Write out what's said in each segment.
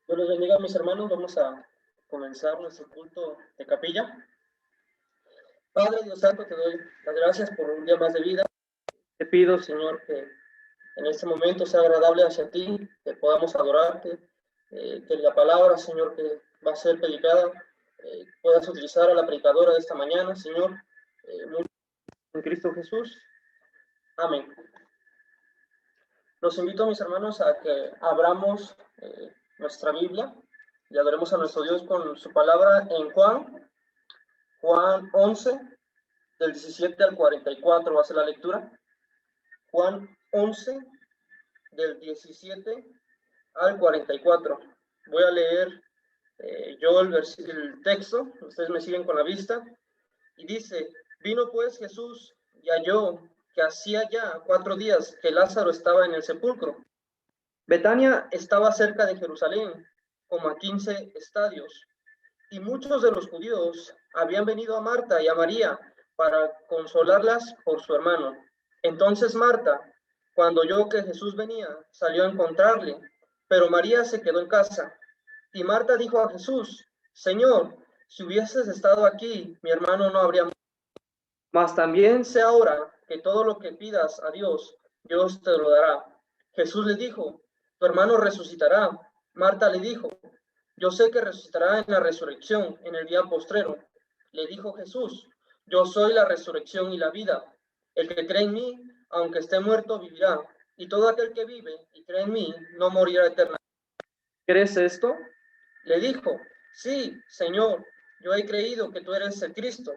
Dios los bendiga, mis hermanos. Vamos a comenzar nuestro culto de capilla. Padre Dios Santo, te doy las gracias por un día más de vida. Te pido, Señor, que en este momento sea agradable hacia ti, que podamos adorarte, que la palabra, Señor, que va a ser predicada, puedas utilizar a la predicadora de esta mañana, Señor, en Cristo Jesús. Amén. Los invito, mis hermanos, a que abramos nuestra Biblia y adoremos a nuestro Dios con su palabra en Juan 11, del 17 al 44 va a ser la lectura. Juan 11, del 17 al 44. Voy a leer yo el texto, ustedes me siguen con la vista, y dice: vino pues Jesús y halló que hacía ya 4 días que Lázaro estaba en el sepulcro. Betania estaba cerca de Jerusalén, como a 15 estadios, y muchos de los judíos habían venido a Marta y a María para consolarlas por su hermano. Entonces Marta, cuando oyó que Jesús venía, salió a encontrarle, pero María se quedó en casa. Y Marta dijo a Jesús: Señor, si hubieses estado aquí, mi hermano no habría muerto. Mas también sé ahora que todo lo que pidas a Dios, Dios te lo dará. Jesús le dijo: tu hermano resucitará. Marta le dijo: yo sé que resucitará en la resurrección, en el día postrero. Le dijo Jesús: yo soy la resurrección y la vida. El que cree en mí, aunque esté muerto, vivirá. Y todo aquel que vive y cree en mí, no morirá eternamente. ¿Crees esto? Le dijo: sí, Señor, yo he creído que tú eres el Cristo,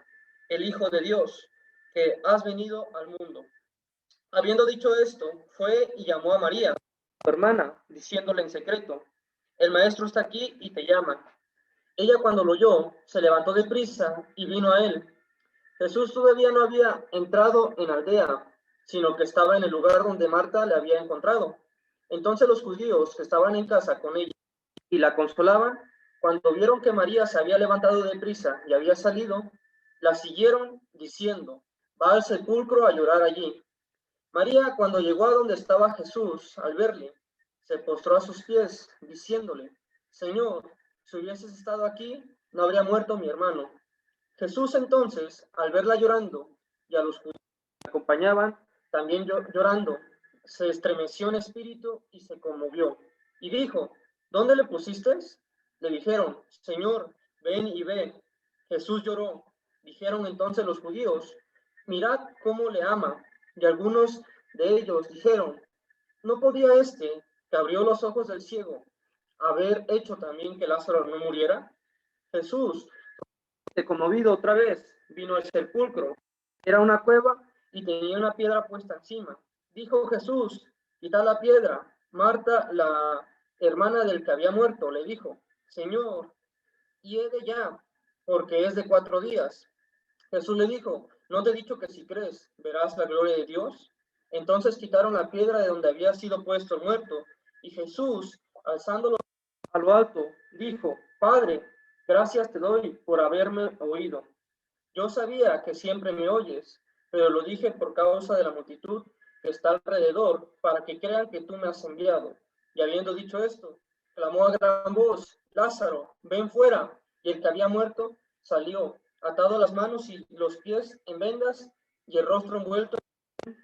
el Hijo de Dios, que has venido al mundo. Habiendo dicho esto, fue y llamó a María, su hermana, diciéndole en secreto: el maestro está aquí y te llama. Ella, cuando lo oyó, se levantó deprisa y vino a él. Jesús todavía no había entrado en aldea, sino que estaba en el lugar donde Marta le había encontrado. Entonces los judíos que estaban en casa con ella y la consolaban, cuando vieron que María se había levantado deprisa y había salido, la siguieron diciendo: va al sepulcro a llorar allí. María, cuando llegó a donde estaba Jesús, al verle, se postró a sus pies, diciéndole: Señor, si hubieses estado aquí, no habría muerto mi hermano. Jesús entonces, al verla llorando, y a los judíos que la acompañaban también llorando, se estremeció en espíritu y se conmovió. Y dijo: ¿dónde le pusisteis? Le dijeron: Señor, ven y ve. Jesús lloró. Dijeron entonces los judíos: mirad cómo le ama. Y algunos de ellos dijeron: ¿no podía este, que abrió los ojos del ciego, haber hecho también que Lázaro no muriera? Jesús, conmovido otra vez, vino al sepulcro. Era una cueva y tenía una piedra puesta encima. Dijo Jesús: quitad la piedra. Marta, la hermana del que había muerto, le dijo: Señor, hiede ya, porque es de 4 días. Jesús le dijo: ¿no te he dicho que si crees, verás la gloria de Dios? Entonces quitaron la piedra de donde había sido puesto el muerto, y Jesús, alzándolo a lo alto, dijo: Padre, gracias te doy por haberme oído. Yo sabía que siempre me oyes, pero lo dije por causa de la multitud que está alrededor, para que crean que tú me has enviado. Y habiendo dicho esto, clamó a gran voz: Lázaro, ven fuera. Y el que había muerto salió, atado las manos y los pies en vendas y el rostro envuelto en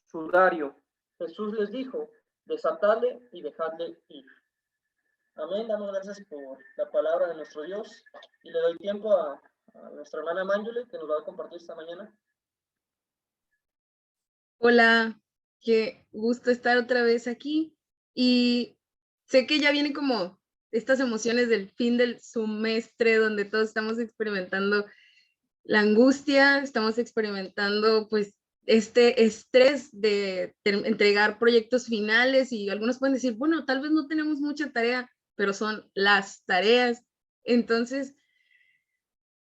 sudario. Jesús les dijo: desatadle y dejadle ir. Amén. Damos gracias por la palabra de nuestro Dios y le doy tiempo a nuestra hermana Mángole, que nos va a compartir esta mañana. Hola, qué gusto estar otra vez aquí. Y sé que ya vienen como estas emociones del fin del semestre, donde todos estamos experimentando la angustia, estamos experimentando pues este estrés de entregar proyectos finales, y algunos pueden decir, bueno, tal vez no tenemos mucha tarea, pero son las tareas. Entonces,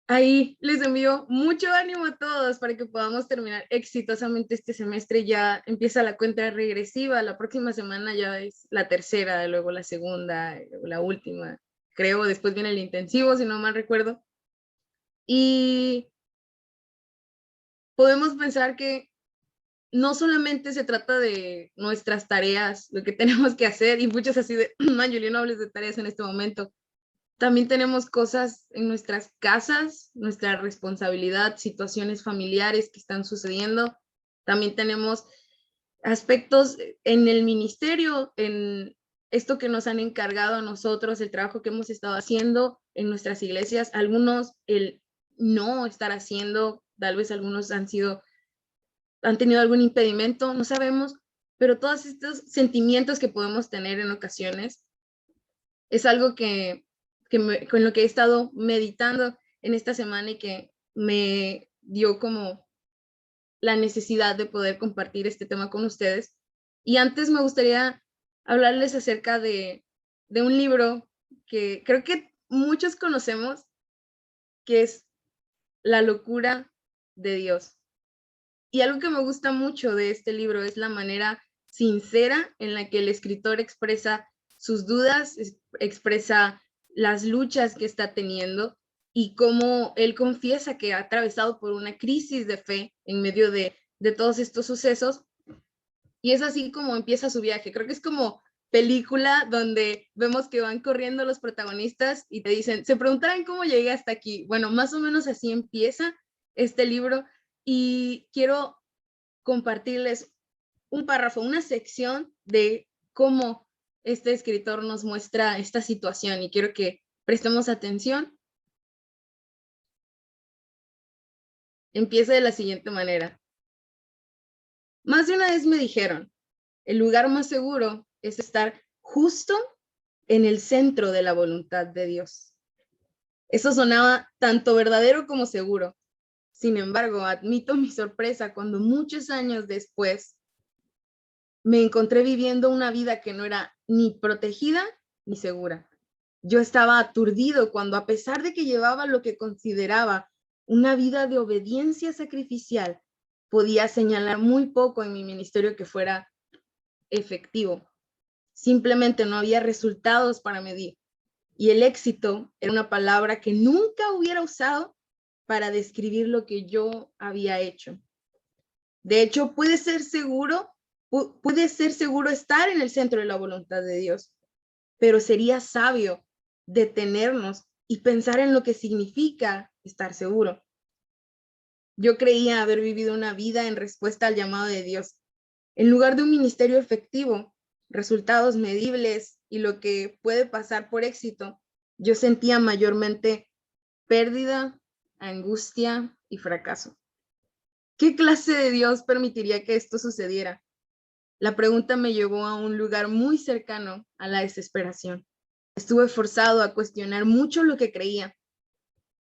ahí les envío mucho ánimo a todos para que podamos terminar exitosamente este semestre. Ya empieza la cuenta regresiva, la próxima semana ya es la tercera, luego la segunda, luego la última, creo, después viene el intensivo, si no mal recuerdo. Y podemos pensar que no solamente se trata de nuestras tareas, lo que tenemos que hacer, y muchos así de, no, Julie, no hables de tareas en este momento. También tenemos cosas en nuestras casas, nuestra responsabilidad, situaciones familiares que están sucediendo. También tenemos aspectos en el ministerio, en esto que nos han encargado a nosotros, el trabajo que hemos estado haciendo en nuestras iglesias, algunos el no estar haciendo, tal vez algunos han tenido algún impedimento, no sabemos, pero todos estos sentimientos que podemos tener en ocasiones es algo con lo que he estado meditando en esta semana y que me dio como la necesidad de poder compartir este tema con ustedes. Y antes me gustaría hablarles acerca de un libro que creo que muchos conocemos, que es La locura de Dios. Y algo que me gusta mucho de este libro es la manera sincera en la que el escritor expresa sus dudas, expresa las luchas que está teniendo y cómo él confiesa que ha atravesado por una crisis de fe en medio de todos estos sucesos. Y es así como empieza su viaje. Creo que es como película donde vemos que van corriendo los protagonistas y te dicen, se preguntarán cómo llegué hasta aquí. Bueno, más o menos así empieza este libro y quiero compartirles un párrafo, una sección de cómo este escritor nos muestra esta situación y quiero que prestemos atención. Empieza de la siguiente manera. Más de una vez me dijeron, el lugar más seguro es estar justo en el centro de la voluntad de Dios. Eso sonaba tanto verdadero como seguro. Sin embargo, admito mi sorpresa cuando muchos años después me encontré viviendo una vida que no era ni protegida ni segura. Yo estaba aturdido cuando, a pesar de que llevaba lo que consideraba una vida de obediencia sacrificial, podía señalar muy poco en mi ministerio que fuera efectivo. Simplemente no había resultados para medir. Y el éxito era una palabra que nunca hubiera usado para describir lo que yo había hecho. De hecho, puede ser seguro estar en el centro de la voluntad de Dios, pero sería sabio detenernos y pensar en lo que significa estar seguro. Yo creía haber vivido una vida en respuesta al llamado de Dios. En lugar de un ministerio efectivo, resultados medibles y lo que puede pasar por éxito, yo sentía mayormente pérdida, angustia y fracaso. ¿Qué clase de Dios permitiría que esto sucediera? La pregunta me llevó a un lugar muy cercano a la desesperación. Estuve forzado a cuestionar mucho lo que creía,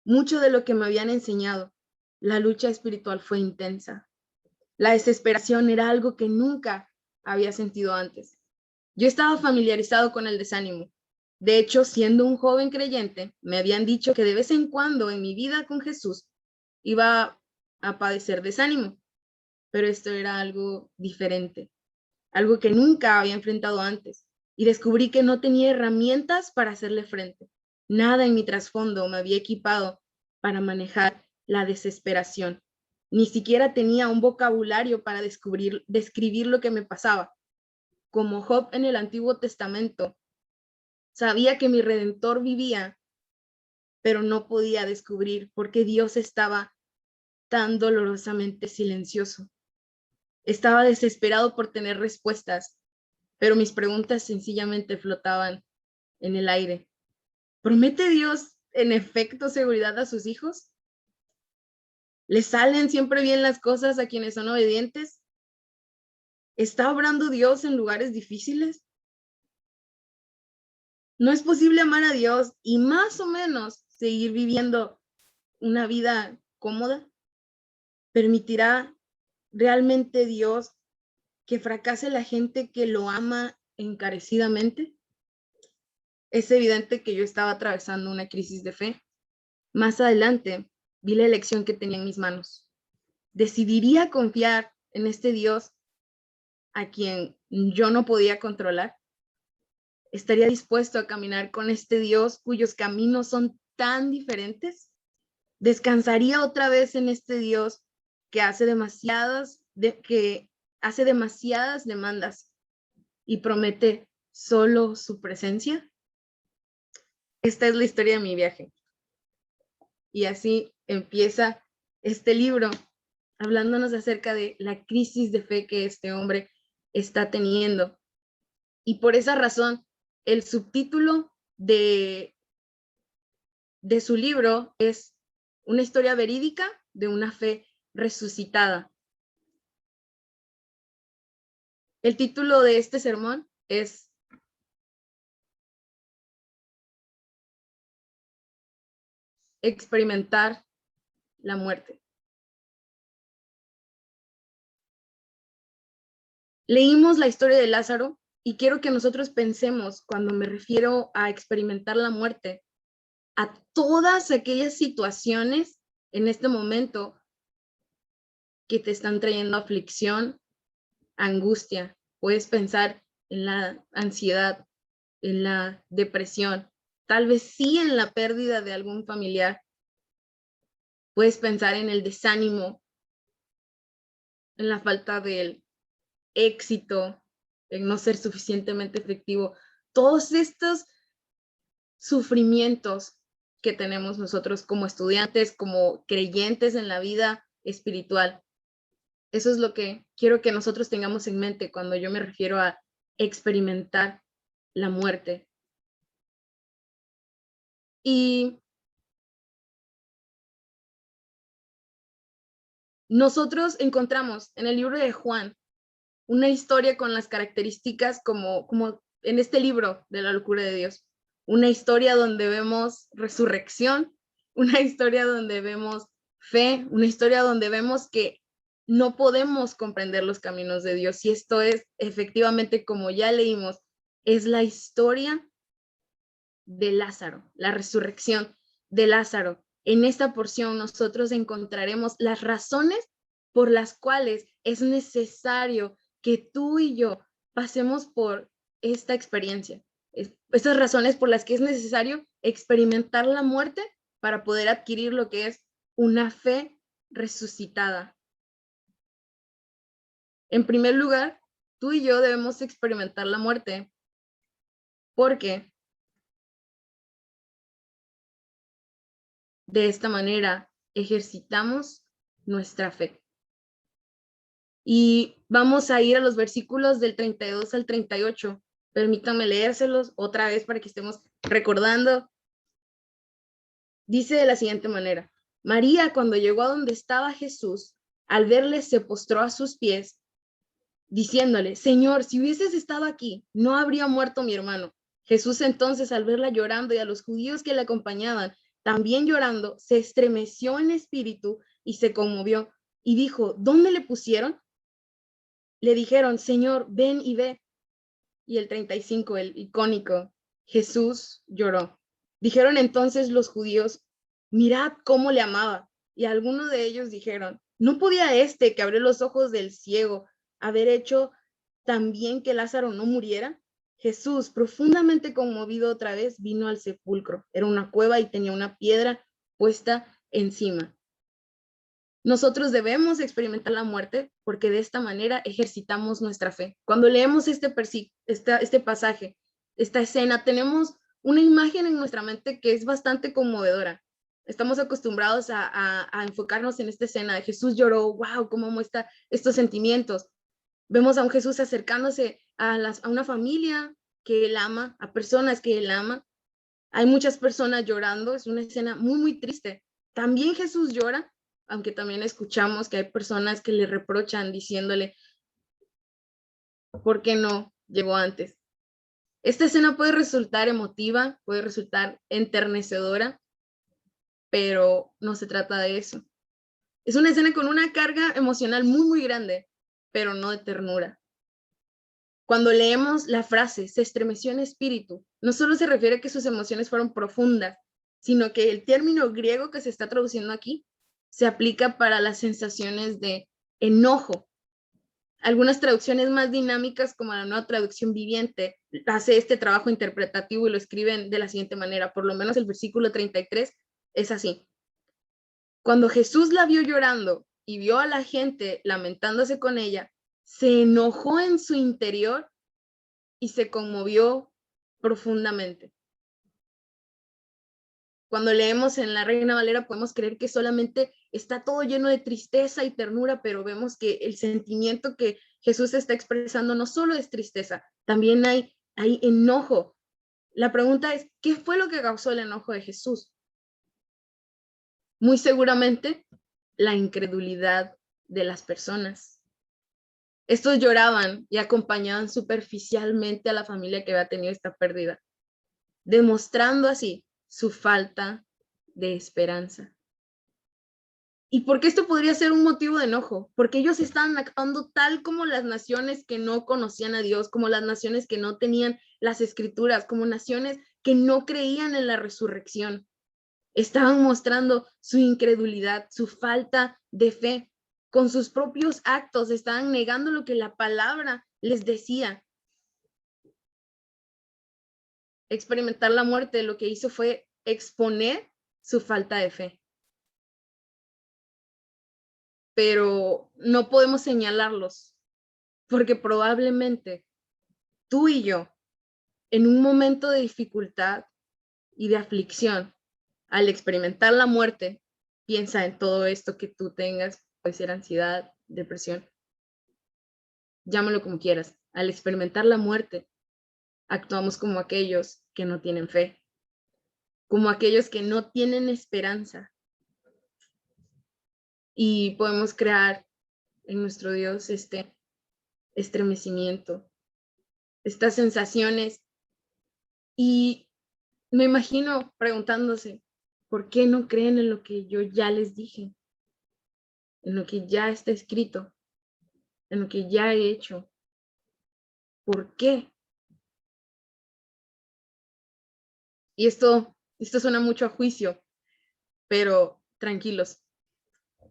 mucho de lo que me habían enseñado. La lucha espiritual fue intensa. La desesperación era algo que nunca había sentido antes. Yo estaba familiarizado con el desánimo. De hecho, siendo un joven creyente, me habían dicho que de vez en cuando en mi vida con Jesús iba a padecer desánimo, pero esto era algo diferente, algo que nunca había enfrentado antes, y descubrí que no tenía herramientas para hacerle frente. Nada en mi trasfondo me había equipado para manejar la desesperación. Ni siquiera tenía un vocabulario para describir lo que me pasaba. Como Job en el Antiguo Testamento, sabía que mi Redentor vivía, pero no podía descubrir por qué Dios estaba tan dolorosamente silencioso. Estaba desesperado por tener respuestas, pero mis preguntas sencillamente flotaban en el aire. ¿Promete Dios en efecto seguridad a sus hijos? ¿Les salen siempre bien las cosas a quienes son obedientes? ¿Está obrando Dios en lugares difíciles? ¿No es posible amar a Dios y más o menos seguir viviendo una vida cómoda? ¿Permitirá realmente Dios que fracase la gente que lo ama encarecidamente? Es evidente que yo estaba atravesando una crisis de fe. Más adelante vi la elección que tenía en mis manos. ¿Decidiría confiar en este Dios a quien yo no podía controlar? ¿Estaría dispuesto a caminar con este Dios cuyos caminos son tan diferentes? ¿Descansaría otra vez en este Dios que hace demasiadas, que hace demasiadas demandas y promete solo su presencia? Esta es la historia de mi viaje. Y así empieza este libro, hablándonos acerca de la crisis de fe que este hombre está teniendo. Y por esa razón, el subtítulo de su libro es Una historia verídica de una fe resucitada. El título de este sermón es Experimentar la muerte. Leímos la historia de Lázaro y quiero que nosotros pensemos, cuando me refiero a experimentar la muerte, a todas aquellas situaciones en este momento que te están trayendo aflicción, angustia. Puedes pensar en la ansiedad, en la depresión, tal vez sí en la pérdida de algún familiar. Puedes pensar en el desánimo, en la falta del éxito, en no ser suficientemente efectivo. Todos estos sufrimientos que tenemos nosotros como estudiantes, como creyentes en la vida espiritual. Eso es lo que quiero que nosotros tengamos en mente cuando yo me refiero a experimentar la muerte. Y nosotros encontramos en el libro de Juan una historia con las características como en este libro de la locura de Dios. Una historia donde vemos resurrección, una historia donde vemos fe, una historia donde vemos que no podemos comprender los caminos de Dios. Y esto es efectivamente, como ya leímos, es la historia de Lázaro, la resurrección de Lázaro. En esta porción nosotros encontraremos las razones por las cuales es necesario que tú y yo pasemos por esta experiencia. Estas razones por las que es necesario experimentar la muerte para poder adquirir lo que es una fe resucitada. En primer lugar, tú y yo debemos experimentar la muerte porque de esta manera ejercitamos nuestra fe. Y vamos a ir a los versículos del 32 al 38. Permítanme leérselos otra vez para que estemos recordando. Dice de la siguiente manera: María, cuando llegó a donde estaba Jesús, al verle se postró a sus pies, diciéndole: Señor, si hubieses estado aquí, no habría muerto mi hermano. Jesús entonces, al verla llorando y a los judíos que le acompañaban también llorando, se estremeció en espíritu y se conmovió y dijo: ¿Dónde le pusieron? Le dijeron: Señor, ven y ve. Y el 35, el icónico: Jesús lloró. Dijeron entonces los judíos: mirad cómo le amaba. Y algunos de ellos dijeron: ¿no podía este que abrió los ojos del ciego haber hecho también que Lázaro no muriera? Jesús, profundamente conmovido otra vez, vino al sepulcro. Era una cueva y tenía una piedra puesta encima. Nosotros debemos experimentar la muerte porque de esta manera ejercitamos nuestra fe. Cuando leemos este pasaje, esta escena, tenemos una imagen en nuestra mente que es bastante conmovedora. Estamos acostumbrados a enfocarnos en esta escena de Jesús lloró, wow, cómo muestra estos sentimientos. Vemos a un Jesús acercándose a una familia que él ama, a personas que él ama. Hay muchas personas llorando, es una escena muy, muy triste. También Jesús llora, aunque también escuchamos que hay personas que le reprochan diciéndole: ¿por qué no llegó antes? Esta escena puede resultar emotiva, puede resultar enternecedora, pero no se trata de eso. Es una escena con una carga emocional muy, muy grande, pero no de ternura. Cuando leemos la frase, se estremeció en espíritu, no solo se refiere a que sus emociones fueron profundas, sino que el término griego que se está traduciendo aquí se aplica para las sensaciones de enojo. Algunas traducciones más dinámicas, como la Nueva Traducción Viviente, hace este trabajo interpretativo y lo escriben de la siguiente manera. Por lo menos el versículo 33 es así: cuando Jesús la vio llorando y vio a la gente lamentándose con ella, se enojó en su interior y se conmovió profundamente. Cuando leemos en la Reina Valera podemos creer que solamente está todo lleno de tristeza y ternura, pero vemos que el sentimiento que Jesús está expresando no solo es tristeza, también hay enojo. La pregunta es, ¿qué fue lo que causó el enojo de Jesús? Muy seguramente la incredulidad de las personas. Estos lloraban y acompañaban superficialmente a la familia que había tenido esta pérdida, demostrando así su falta de esperanza. ¿Y por qué esto podría ser un motivo de enojo? Porque ellos estaban actuando tal como las naciones que no conocían a Dios, como las naciones que no tenían las escrituras, como naciones que no creían en la resurrección. Estaban mostrando su incredulidad, su falta de fe. Con sus propios actos estaban negando lo que la palabra les decía. Experimentar la muerte lo que hizo fue exponer su falta de fe. Pero no podemos señalarlos, porque probablemente tú y yo, en un momento de dificultad y de aflicción, al experimentar la muerte, piensa en todo esto que tú tengas, puede ser ansiedad, depresión, llámalo como quieras. Al experimentar la muerte, actuamos como aquellos que no tienen fe, como aquellos que no tienen esperanza. Y podemos crear en nuestro Dios este estremecimiento, estas sensaciones. Y me imagino preguntándose, ¿por qué no creen en lo que yo ya les dije? En lo que ya está escrito, en lo que ya he hecho. ¿Por qué? Y esto suena mucho a juicio, pero tranquilos.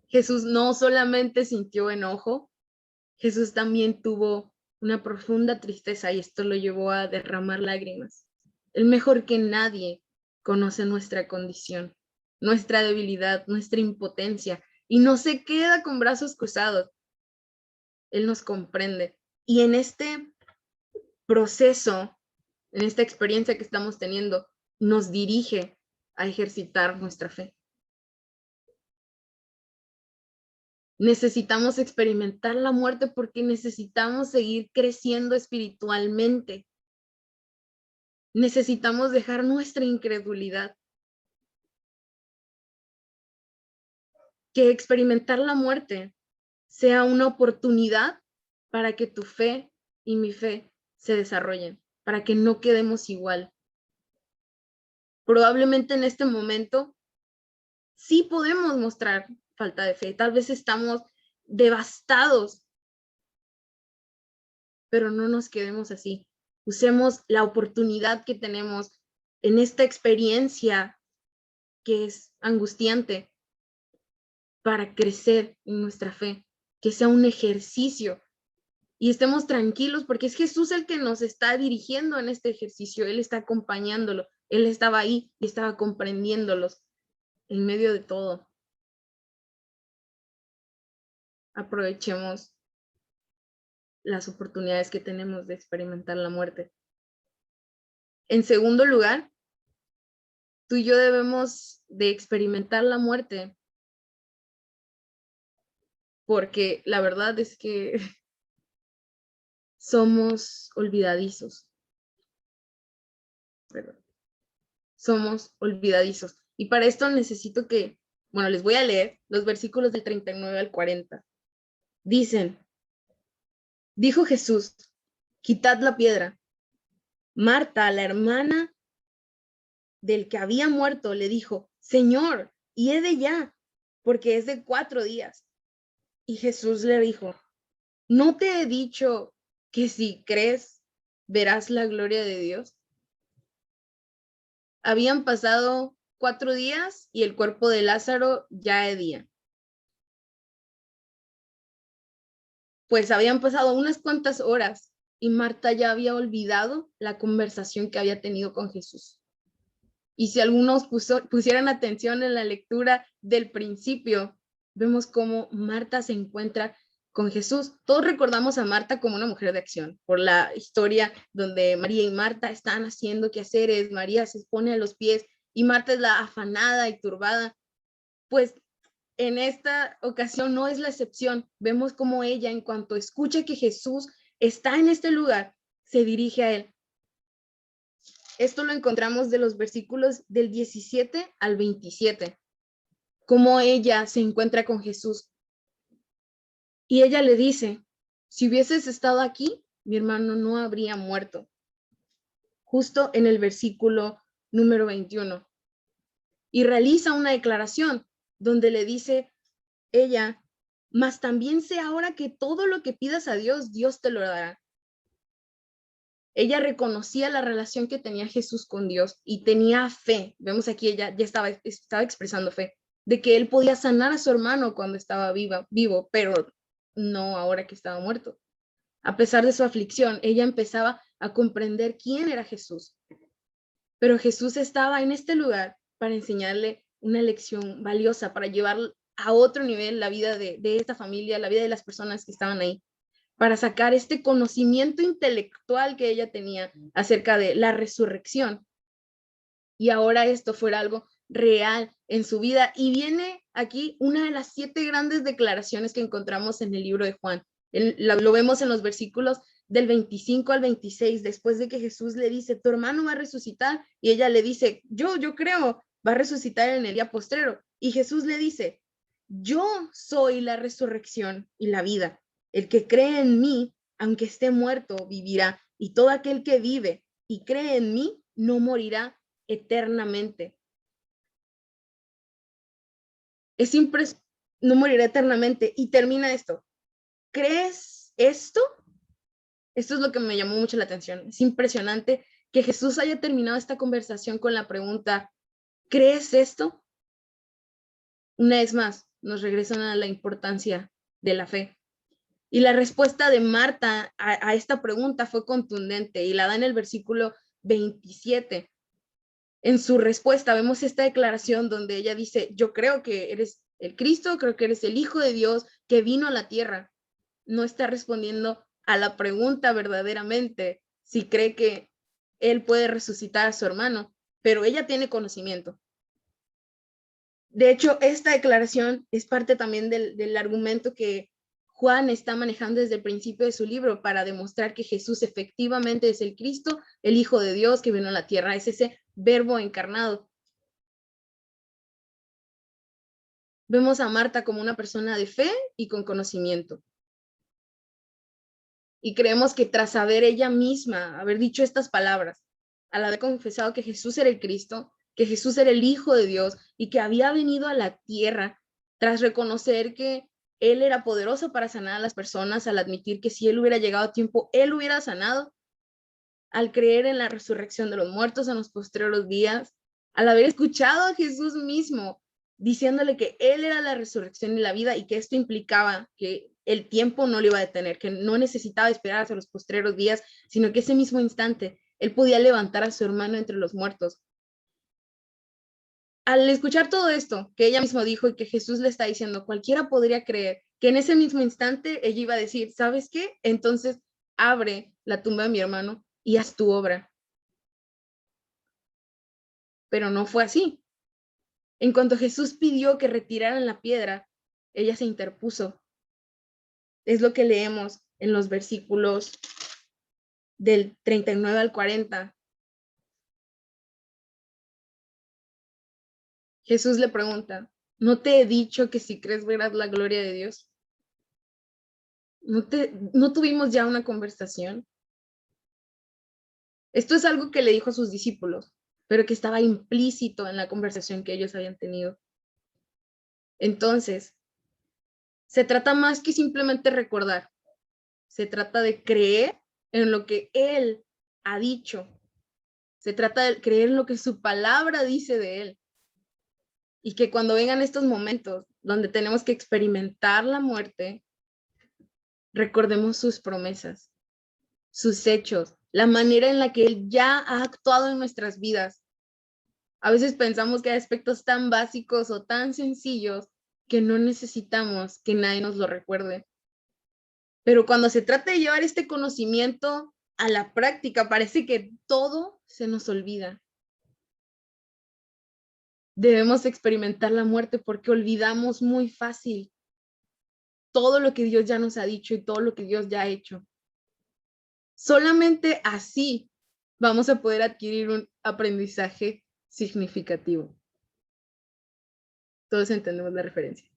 Jesús no solamente sintió enojo, Jesús también tuvo una profunda tristeza y esto lo llevó a derramar lágrimas. Él mejor que nadie conoce nuestra condición, nuestra debilidad, nuestra impotencia y no se queda con brazos cruzados. Él nos comprende. Y en este proceso, en esta experiencia que estamos teniendo, nos dirige a ejercitar nuestra fe. Necesitamos experimentar la muerte porque necesitamos seguir creciendo espiritualmente. Necesitamos dejar nuestra incredulidad. Que experimentar la muerte sea una oportunidad para que tu fe y mi fe se desarrollen, para que no quedemos igual. Probablemente en este momento sí podemos mostrar falta de fe, tal vez estamos devastados, pero no nos quedemos así. Usemos la oportunidad que tenemos en esta experiencia que es angustiante para crecer en nuestra fe, que sea un ejercicio y estemos tranquilos porque es Jesús el que nos está dirigiendo en este ejercicio, Él está acompañándolo, Él estaba ahí y estaba comprendiéndolos en medio de todo. Aprovechemos las oportunidades que tenemos de experimentar la muerte. En segundo lugar, tú y yo debemos de experimentar la muerte porque la verdad es que somos olvidadizos. Perdón. Somos olvidadizos. Y para esto necesito les voy a leer los versículos del 39 al 40. Dicen, dijo Jesús, quitad la piedra. Marta, la hermana del que había muerto, le dijo, Señor, hiede ya, porque es de 4 días. Y Jesús le dijo, ¿no te he dicho que si crees, verás la gloria de Dios? Habían pasado 4 días y el cuerpo de Lázaro ya hedía. Pues habían pasado unas cuantas horas y Marta ya había olvidado la conversación que había tenido con Jesús. Y si algunos pusieran atención en la lectura del principio, vemos cómo Marta se encuentra con Jesús. Todos recordamos a Marta como una mujer de acción, por la historia donde María y Marta están haciendo quehaceres, María se pone a los pies y Marta es la afanada y turbada. Pues en esta ocasión no es la excepción. Vemos como ella, en cuanto escucha que Jesús está en este lugar, se dirige a él. Esto lo encontramos de los versículos del 17 al 27, cómo ella se encuentra con Jesús. Y ella le dice, si hubieses estado aquí, mi hermano no habría muerto. Justo en el versículo número 21. Y realiza una declaración donde le dice ella, mas también sé ahora que todo lo que pidas a Dios, Dios te lo dará. Ella reconocía la relación que tenía Jesús con Dios y tenía fe. Vemos aquí, ella ya estaba expresando fe, de que él podía sanar a su hermano cuando estaba vivo, pero no ahora que estaba muerto. A pesar de su aflicción, ella empezaba a comprender quién era Jesús. Pero Jesús estaba en este lugar para enseñarle una lección valiosa, para llevar a otro nivel la vida de esta familia, la vida de las personas que estaban ahí, para sacar este conocimiento intelectual que ella tenía acerca de la resurrección. Y ahora esto fuera algo real en su vida. Y viene aquí una de las 7 grandes declaraciones que encontramos en el libro de Juan. Lo vemos en los versículos del 25 al 26, después de que Jesús le dice, tu hermano va a resucitar, y ella le dice, yo creo, va a resucitar en el día postrero. Y Jesús le dice, yo soy la resurrección y la vida. El que cree en mí, aunque esté muerto, vivirá. Y todo aquel que vive y cree en mí, no morirá eternamente. No morirá eternamente. Y termina esto. ¿Crees esto? Esto es lo que me llamó mucho la atención. Es impresionante que Jesús haya terminado esta conversación con la pregunta, ¿crees esto? Una vez más, nos regresan a la importancia de la fe. Y la respuesta de Marta a esta pregunta fue contundente y la da en el versículo 27. En su respuesta vemos esta declaración donde ella dice, yo creo que eres el Cristo, creo que eres el Hijo de Dios que vino a la tierra. No está respondiendo a la pregunta verdaderamente si cree que él puede resucitar a su hermano, pero ella tiene conocimiento. De hecho, esta declaración es parte también del argumento que Juan está manejando desde el principio de su libro para demostrar que Jesús efectivamente es el Cristo, el Hijo de Dios que vino a la tierra, es ese verbo encarnado. Vemos a Marta como una persona de fe y con conocimiento. Y creemos que tras haber ella misma, haber dicho estas palabras, al haber confesado que Jesús era el Cristo, que Jesús era el Hijo de Dios y que había venido a la tierra, tras reconocer que Él era poderoso para sanar a las personas, al admitir que si Él hubiera llegado a tiempo, Él hubiera sanado, al creer en la resurrección de los muertos en los posteriores días, al haber escuchado a Jesús mismo diciéndole que Él era la resurrección y la vida y que esto implicaba que el tiempo no le iba a detener, que no necesitaba esperar hasta los postreros días, sino que ese mismo instante Él podía levantar a su hermano entre los muertos. Al escuchar todo esto que ella misma dijo y que Jesús le está diciendo, cualquiera podría creer que en ese mismo instante ella iba a decir, ¿sabes qué? Entonces abre la tumba de mi hermano y haz tu obra. Pero no fue así. En cuanto Jesús pidió que retiraran la piedra, ella se interpuso. Es lo que leemos en los versículos del 39 al 40. Jesús le pregunta, ¿no te he dicho que si crees verás la gloria de Dios? ¿No tuvimos ya una conversación? Esto es algo que le dijo a sus discípulos, pero que estaba implícito en la conversación que ellos habían tenido. Entonces, se trata más que simplemente recordar. Se trata de creer en lo que Él ha dicho. Se trata de creer en lo que su palabra dice de Él. Y que cuando vengan estos momentos donde tenemos que experimentar la muerte, recordemos sus promesas, sus hechos, la manera en la que Él ya ha actuado en nuestras vidas. A veces pensamos que hay aspectos tan básicos o tan sencillos que no necesitamos que nadie nos lo recuerde. Pero cuando se trata de llevar este conocimiento a la práctica, parece que todo se nos olvida. Debemos experimentar la muerte porque olvidamos muy fácil todo lo que Dios ya nos ha dicho y todo lo que Dios ya ha hecho. Solamente así vamos a poder adquirir un aprendizaje significativo. Todos entendemos la referencia.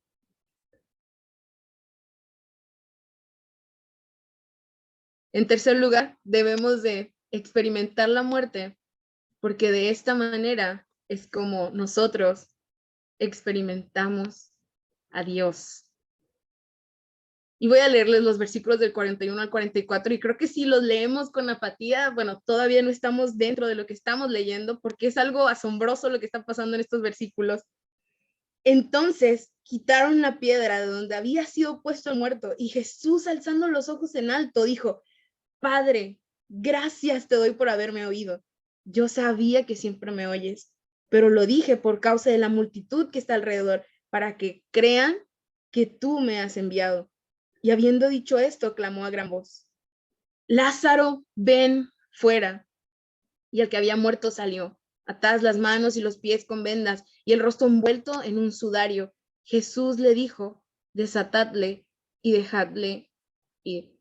En tercer lugar, debemos de experimentar la muerte porque de esta manera es como nosotros experimentamos a Dios. Y voy a leerles los versículos del 41 al 44 y creo que si los leemos con apatía, bueno, todavía no estamos dentro de lo que estamos leyendo porque es algo asombroso lo que está pasando en estos versículos. Entonces quitaron la piedra de donde había sido puesto el muerto y Jesús, alzando los ojos en alto, dijo: Padre, gracias te doy por haberme oído. Yo sabía que siempre me oyes, pero lo dije por causa de la multitud que está alrededor, para que crean que tú me has enviado. Y habiendo dicho esto, clamó a gran voz: Lázaro, ven fuera. Y el que había muerto salió, atadas las manos y los pies con vendas, y el rostro envuelto en un sudario. Jesús le dijo: desatadle y dejadle ir.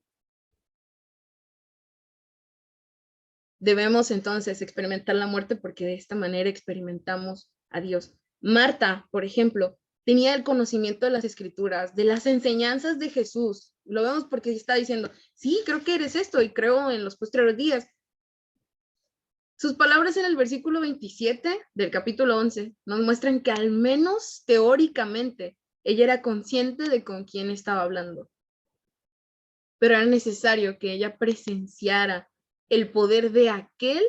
Debemos entonces experimentar la muerte porque de esta manera experimentamos a Dios. Marta, por ejemplo, tenía el conocimiento de las escrituras, de las enseñanzas de Jesús. Lo vemos porque está diciendo: sí, creo que eres esto y creo en los posteriores días. Sus palabras en el versículo 27 del capítulo 11 nos muestran que al menos teóricamente ella era consciente de con quién estaba hablando. Pero era necesario que ella presenciara el poder de aquel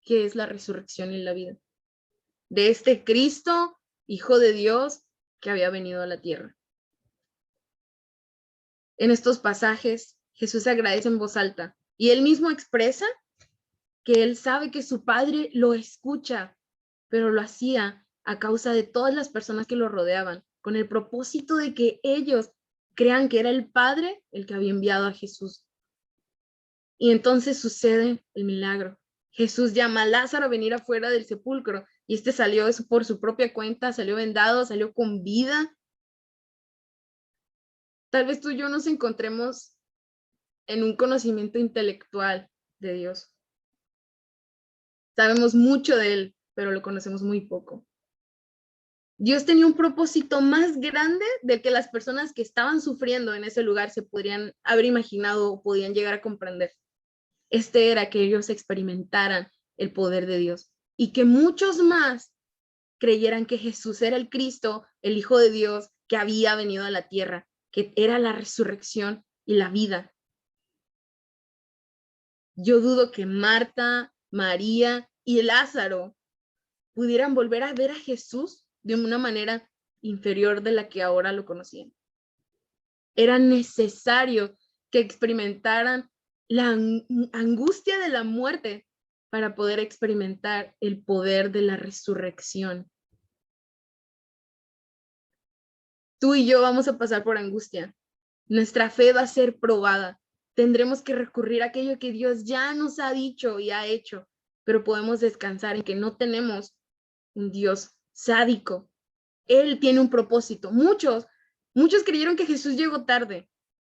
que es la resurrección y la vida, de este Cristo, Hijo de Dios, que había venido a la tierra. En estos pasajes, Jesús agradece en voz alta y él mismo expresa que él sabe que su Padre lo escucha, pero lo hacía a causa de todas las personas que lo rodeaban, con el propósito de que ellos crean que era el Padre el que había enviado a Jesús. Y entonces sucede el milagro. Jesús llama a Lázaro a venir afuera del sepulcro y este salió por su propia cuenta, salió vendado, salió con vida. Tal vez tú y yo nos encontremos en un conocimiento intelectual de Dios. Sabemos mucho de él, pero lo conocemos muy poco. Dios tenía un propósito más grande del que las personas que estaban sufriendo en ese lugar se podrían haber imaginado o podían llegar a comprender. Este era que ellos experimentaran el poder de Dios y que muchos más creyeran que Jesús era el Cristo, el Hijo de Dios, que había venido a la tierra, que era la resurrección y la vida. Yo dudo que Marta, María y Lázaro pudieran volver a ver a Jesús de una manera inferior de la que ahora lo conocían. Era necesario que experimentaran la angustia de la muerte para poder experimentar el poder de la resurrección. Tú y yo vamos a pasar por angustia. Nuestra fe va a ser probada. Tendremos que recurrir a aquello que Dios ya nos ha dicho y ha hecho, pero podemos descansar en que no tenemos un Dios sádico. Él tiene un propósito. Muchos creyeron que Jesús llegó tarde,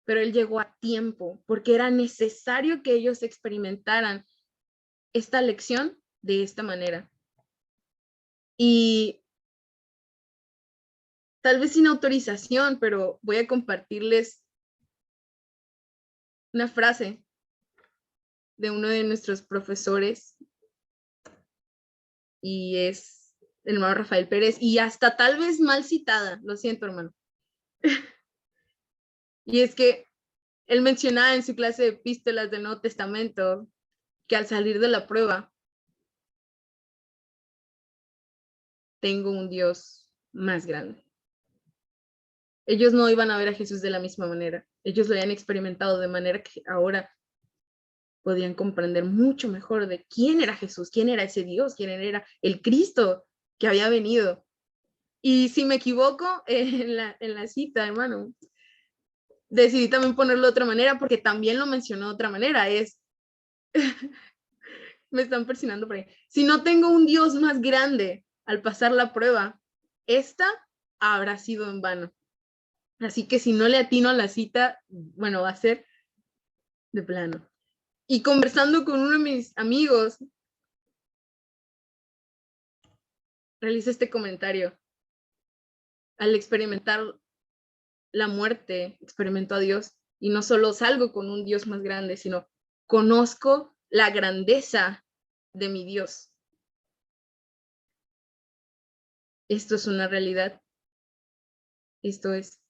pero él llegó a tiempo porque era necesario que ellos experimentaran esta lección de esta manera. Y tal vez sin autorización, pero voy a compartirles una frase de uno de nuestros profesores y es el hermano Rafael Pérez y hasta tal vez mal citada, lo siento, hermano. Y es que él mencionaba en su clase de epístolas del Nuevo Testamento que al salir de la prueba tengo un Dios más grande. Ellos no iban a ver a Jesús de la misma manera. Ellos lo habían experimentado de manera que ahora podían comprender mucho mejor de quién era Jesús, quién era ese Dios, quién era el Cristo que había venido. Y si me equivoco en la cita, hermano, decidí también ponerlo de otra manera porque también lo mencionó de otra manera. Me están persinando por ahí. Si no tengo un Dios más grande al pasar la prueba, esta habrá sido en vano. Así que si no le atino a la cita, bueno, va a ser de plano. Y conversando con uno de mis amigos, realiza este comentario. Al experimentar la muerte, experimento a Dios. Y no solo salgo con un Dios más grande, sino conozco la grandeza de mi Dios. Esto es una realidad. Esto es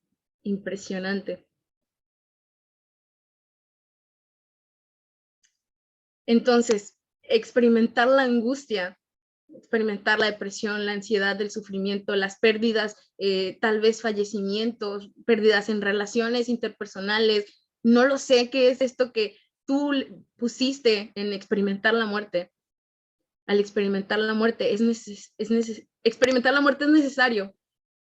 impresionante. Entonces, experimentar la angustia, experimentar la depresión, la ansiedad, el sufrimiento, las pérdidas, tal vez fallecimientos, pérdidas en relaciones interpersonales, no lo sé qué es esto que tú pusiste en experimentar la muerte. Al experimentar la muerte experimentar la muerte es necesario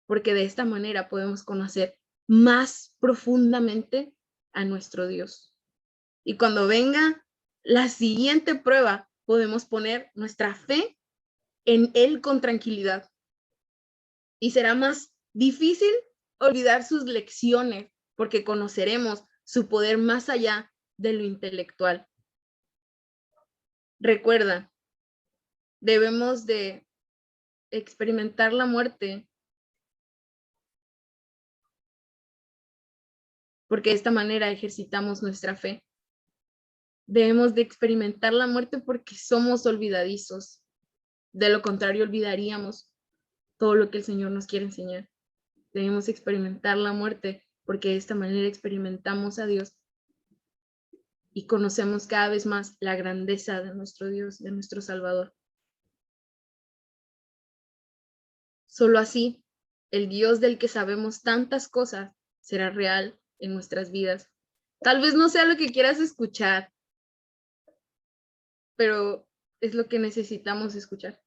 porque de esta manera podemos conocer más profundamente a nuestro Dios. Y cuando venga la siguiente prueba, podemos poner nuestra fe en Él con tranquilidad. Y será más difícil olvidar sus lecciones porque conoceremos su poder más allá de lo intelectual. Recuerda, debemos de experimentar la muerte porque de esta manera ejercitamos nuestra fe. Debemos de experimentar la muerte porque somos olvidadizos. De lo contrario, olvidaríamos todo lo que el Señor nos quiere enseñar. Debemos experimentar la muerte porque de esta manera experimentamos a Dios y conocemos cada vez más la grandeza de nuestro Dios, de nuestro Salvador. Solo así, el Dios del que sabemos tantas cosas será real en nuestras vidas. Tal vez no sea lo que quieras escuchar, pero es lo que necesitamos escuchar.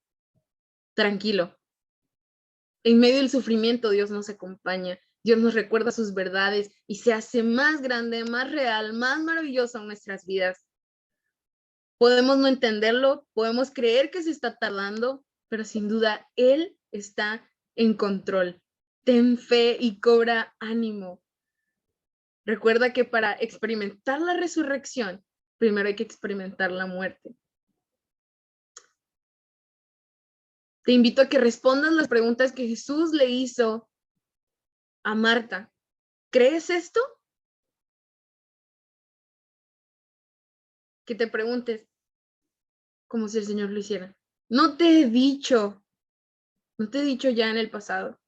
Tranquilo. En medio del sufrimiento, Dios nos acompaña. Dios nos recuerda sus verdades y se hace más grande, más real, más maravilloso en nuestras vidas. Podemos no entenderlo, podemos creer que se está tardando, pero sin duda Él está en control. Ten fe y cobra ánimo. Recuerda que para experimentar la resurrección, primero hay que experimentar la muerte. Te invito a que respondas las preguntas que Jesús le hizo a Marta. ¿Crees esto? Que te preguntes, como si el Señor lo hiciera. No te he dicho ya en el pasado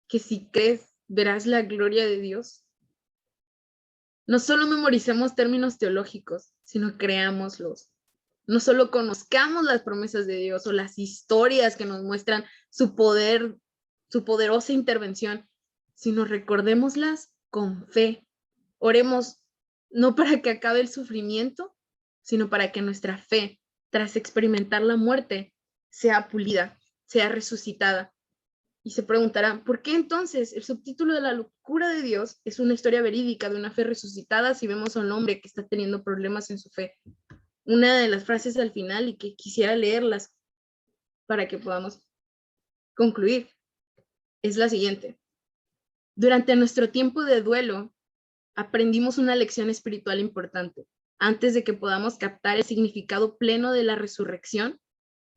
que si crees verás la gloria de Dios. No solo memoricemos términos teológicos, sino creámoslos. No solo conozcamos las promesas de Dios o las historias que nos muestran su poder, su poderosa intervención, sino recordémoslas con fe. Oremos no para que acabe el sufrimiento, sino para que nuestra fe, tras experimentar la muerte, sea pulida, sea resucitada. Y se preguntarán, ¿por qué entonces el subtítulo de la locura de Dios es una historia verídica de una fe resucitada si vemos a un hombre que está teniendo problemas en su fe? Una de las frases al final y que quisiera leerlas para que podamos concluir es la siguiente. Durante nuestro tiempo de duelo, aprendimos una lección espiritual importante. Antes de que podamos captar el significado pleno de la resurrección,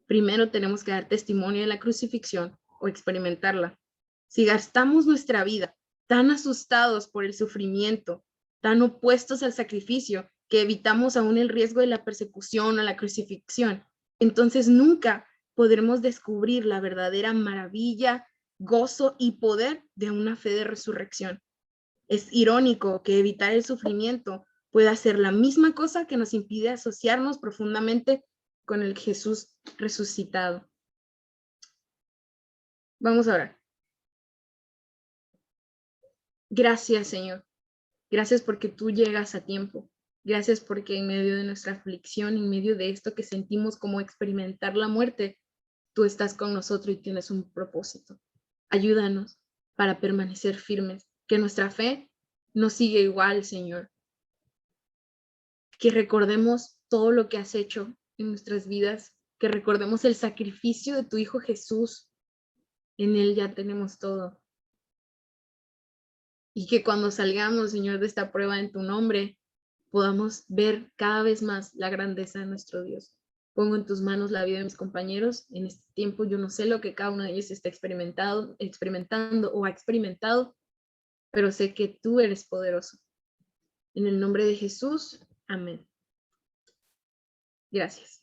primero tenemos que dar testimonio de la crucifixión o experimentarla. Si gastamos nuestra vida tan asustados por el sufrimiento, tan opuestos al sacrificio, que evitamos aún el riesgo de la persecución o la crucifixión, entonces nunca podremos descubrir la verdadera maravilla, gozo y poder de una fe de resurrección. Es irónico que evitar el sufrimiento pueda ser la misma cosa que nos impide asociarnos profundamente con el Jesús resucitado. Vamos a orar. Gracias, Señor. Gracias porque tú llegas a tiempo. Gracias porque en medio de nuestra aflicción, en medio de esto que sentimos como experimentar la muerte, tú estás con nosotros y tienes un propósito. Ayúdanos para permanecer firmes, que nuestra fe no sigue igual, Señor. Que recordemos todo lo que has hecho en nuestras vidas, que recordemos el sacrificio de tu Hijo Jesús. En Él ya tenemos todo. Y que cuando salgamos, Señor, de esta prueba en tu nombre, podamos ver cada vez más la grandeza de nuestro Dios. Pongo en tus manos la vida de mis compañeros. En este tiempo yo no sé lo que cada uno de ellos está experimentando o ha experimentado, pero sé que tú eres poderoso. En el nombre de Jesús, amén. Gracias.